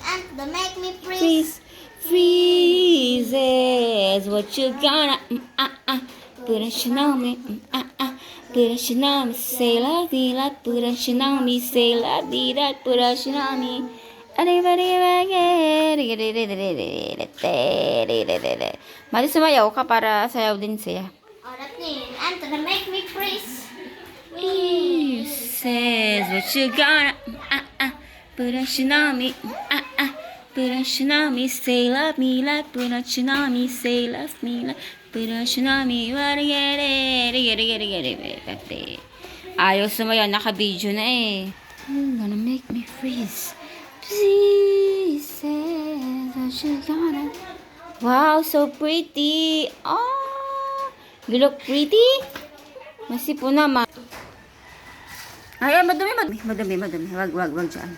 And the make me Freeze, freezes. What you gonna? Put a shit on me. Put a shit on me. Say la di la. Put a shit on me. Say la di da. Put a shit on me. Mali sumayaw ka para sayaw din siya. Oh, that name. And the make me freeze. Says what you gonna? Put a shit on me. Put a shit on me. Say love me like. Put a shit on me. Say love me like. Put a shit on me. Ayaw sumayaw. Naka-video na eh. Gonna make me freeze. Please says what you gonna. Wow, so pretty. Oh, you look pretty. Masipo naman. Ay, madumi. Wag dyan.